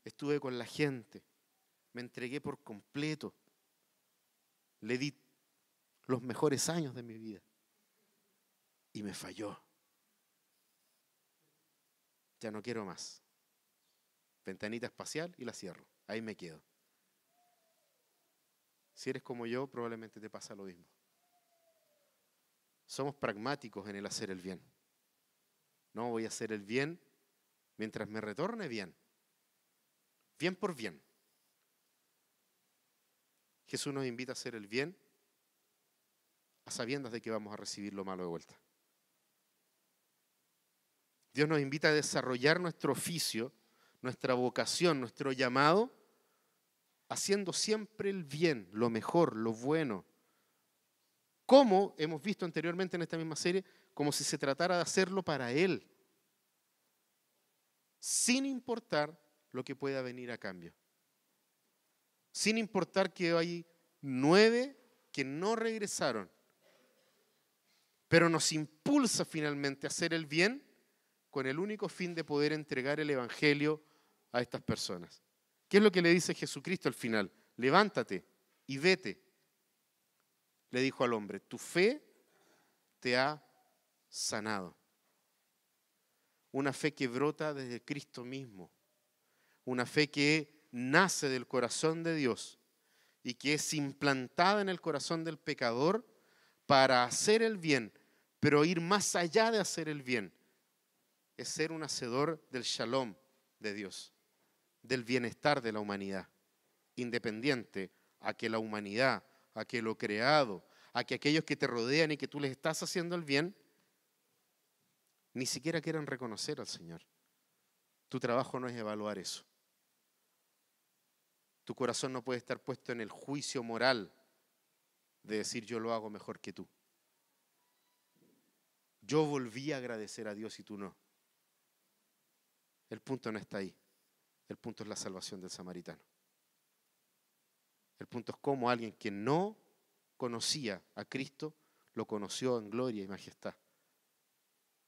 estuve con la gente, me entregué por completo, le di los mejores años de mi vida y me falló? Ya no quiero más. Ventanita espacial y la cierro. Ahí me quedo. Si eres como yo, probablemente te pasa lo mismo. Somos pragmáticos en el hacer el bien. No voy a hacer el bien mientras me retorne bien. Bien por bien. Jesús nos invita a hacer el bien a sabiendas de que vamos a recibir lo malo de vuelta. Dios nos invita a desarrollar nuestro oficio, nuestra vocación, nuestro llamado, haciendo siempre el bien, lo mejor, lo bueno. Como hemos visto anteriormente en esta misma serie, como si se tratara de hacerlo para Él, sin importar lo que pueda venir a cambio. Sin importar que hay 9 que no regresaron, pero nos impulsa finalmente a hacer el bien con el único fin de poder entregar el Evangelio a estas personas. ¿Qué es lo que le dice Jesucristo al final? Levántate y vete. Le dijo al hombre, tu fe te ha sanado. Una fe que brota desde Cristo mismo. Una fe que nace del corazón de Dios y que es implantada en el corazón del pecador para hacer el bien, pero ir más allá de hacer el bien. Es ser un hacedor del shalom de Dios, del bienestar de la humanidad, independiente a que la humanidad, a que lo creado, a que aquellos que te rodean y que tú les estás haciendo el bien, ni siquiera quieran reconocer al Señor. Tu trabajo no es evaluar eso. Tu corazón no puede estar puesto en el juicio moral de decir yo lo hago mejor que tú. Yo volví a agradecer a Dios y tú no. El punto no está ahí. El punto es la salvación del samaritano. El punto es cómo alguien que no conocía a Cristo, lo conoció en gloria y majestad.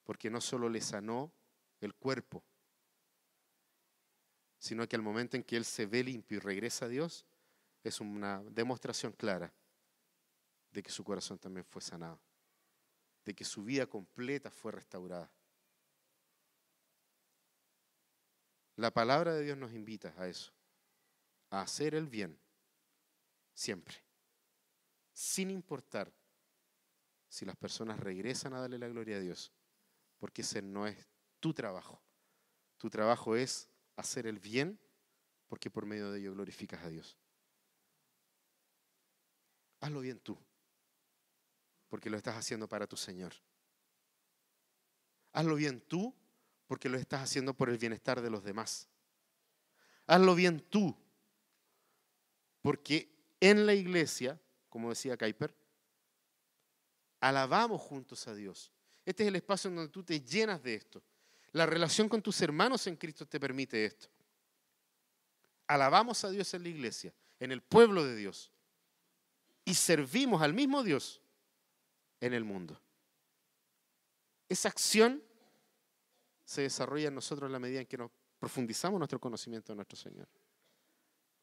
Porque no solo le sanó el cuerpo, sino que al momento en que él se ve limpio y regresa a Dios, es una demostración clara de que su corazón también fue sanado, de que su vida completa fue restaurada. La palabra de Dios nos invita a eso, a hacer el bien, siempre, sin importar si las personas regresan a darle la gloria a Dios, porque ese no es tu trabajo. Tu trabajo es hacer el bien, porque por medio de ello glorificas a Dios. Hazlo bien tú, porque lo estás haciendo para tu Señor. Hazlo bien tú, porque lo estás haciendo por el bienestar de los demás. Hazlo bien tú, porque en la iglesia, como decía Kuyper, alabamos juntos a Dios. Este es el espacio en donde tú te llenas de esto. La relación con tus hermanos en Cristo te permite esto. Alabamos a Dios en la iglesia, en el pueblo de Dios, y servimos al mismo Dios en el mundo. Esa acción se desarrolla en nosotros en la medida en que nos profundizamos nuestro conocimiento de nuestro Señor.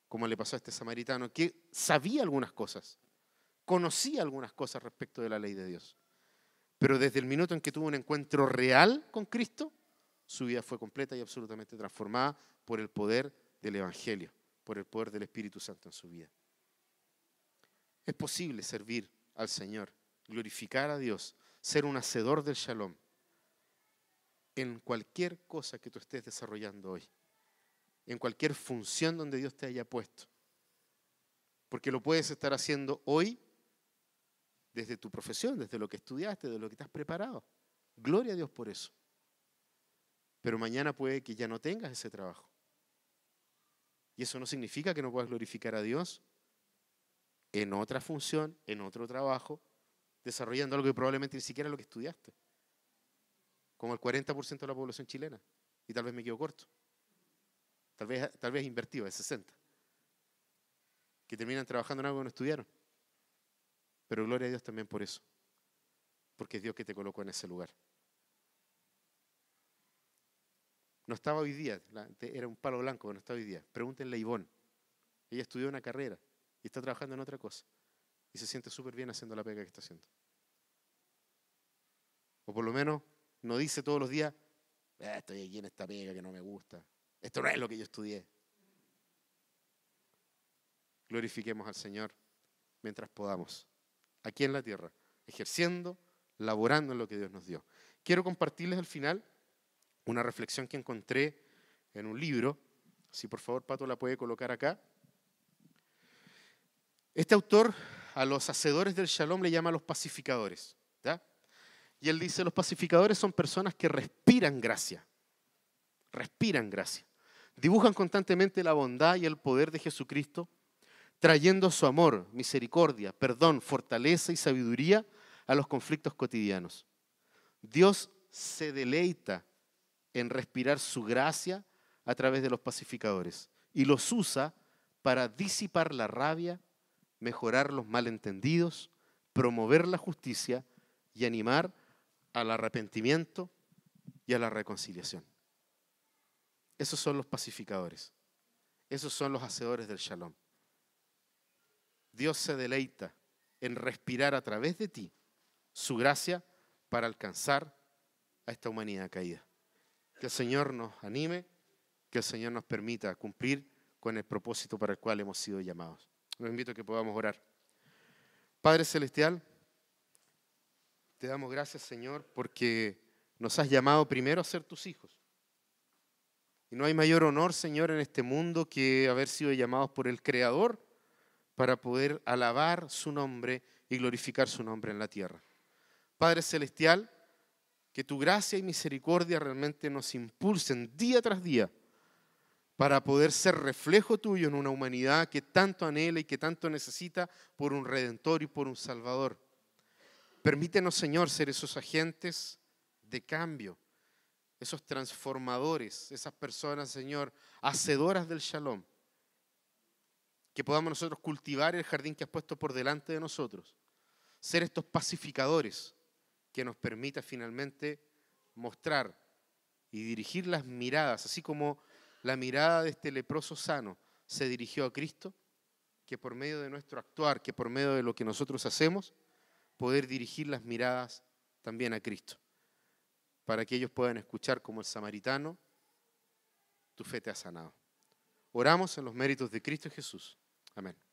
Como le pasó a este samaritano, que sabía algunas cosas, conocía algunas cosas respecto de la ley de Dios. Pero desde el minuto en que tuvo un encuentro real con Cristo, su vida fue completa y absolutamente transformada por el poder del Evangelio, por el poder del Espíritu Santo en su vida. Es posible servir al Señor, glorificar a Dios, ser un hacedor del Shalom en cualquier cosa que tú estés desarrollando hoy, en cualquier función donde Dios te haya puesto. Porque lo puedes estar haciendo hoy desde tu profesión, desde lo que estudiaste, de lo que te has preparado. Gloria a Dios por eso. Pero mañana puede que ya no tengas ese trabajo. Y eso no significa que no puedas glorificar a Dios en otra función, en otro trabajo, desarrollando algo que probablemente ni siquiera es lo que estudiaste. Como el 40% de la población chilena. Y tal vez me quedo corto. Tal vez invertido, es 60%. Que terminan trabajando en algo que no estudiaron. Pero gloria a Dios también por eso. Porque es Dios que te colocó en ese lugar. No estaba hoy día, era un palo blanco, pero no está hoy día. Pregúntenle a Ivonne. Ella estudió una carrera y está trabajando en otra cosa. Y se siente súper bien haciendo la pega que está haciendo. O por lo menos no dice todos los días, estoy aquí en esta pega que no me gusta. Esto no es lo que yo estudié. Glorifiquemos al Señor mientras podamos. Aquí en la tierra, ejerciendo, laborando en lo que Dios nos dio. Quiero compartirles al final una reflexión que encontré en un libro. Si por favor Pato la puede colocar acá. Este autor a los hacedores del Shalom le llama a los pacificadores. ¿Ya? Y él dice, los pacificadores son personas que respiran gracia. Respiran gracia. Dibujan constantemente la bondad y el poder de Jesucristo, trayendo su amor, misericordia, perdón, fortaleza y sabiduría a los conflictos cotidianos. Dios se deleita en respirar su gracia a través de los pacificadores y los usa para disipar la rabia, mejorar los malentendidos, promover la justicia y animar al arrepentimiento y a la reconciliación. Esos son los pacificadores. Esos son los hacedores del Shalom. Dios se deleita en respirar a través de ti su gracia para alcanzar a esta humanidad caída. Que el Señor nos anime, que el Señor nos permita cumplir con el propósito para el cual hemos sido llamados. Los invito a que podamos orar. Padre Celestial, te damos gracias, Señor, porque nos has llamado primero a ser tus hijos. Y no hay mayor honor, Señor, en este mundo que haber sido llamados por el Creador para poder alabar su nombre y glorificar su nombre en la tierra. Padre Celestial, que tu gracia y misericordia realmente nos impulsen día tras día para poder ser reflejo tuyo en una humanidad que tanto anhela y que tanto necesita por un Redentor y por un Salvador. Permítenos, Señor, ser esos agentes de cambio, esos transformadores, esas personas, Señor, hacedoras del Shalom, que podamos nosotros cultivar el jardín que has puesto por delante de nosotros, ser estos pacificadores que nos permita finalmente mostrar y dirigir las miradas, así como la mirada de este leproso sano se dirigió a Cristo, que por medio de nuestro actuar, que por medio de lo que nosotros hacemos, poder dirigir las miradas también a Cristo, para que ellos puedan escuchar como el samaritano, tu fe te ha sanado. Oramos en los méritos de Cristo Jesús. Amén.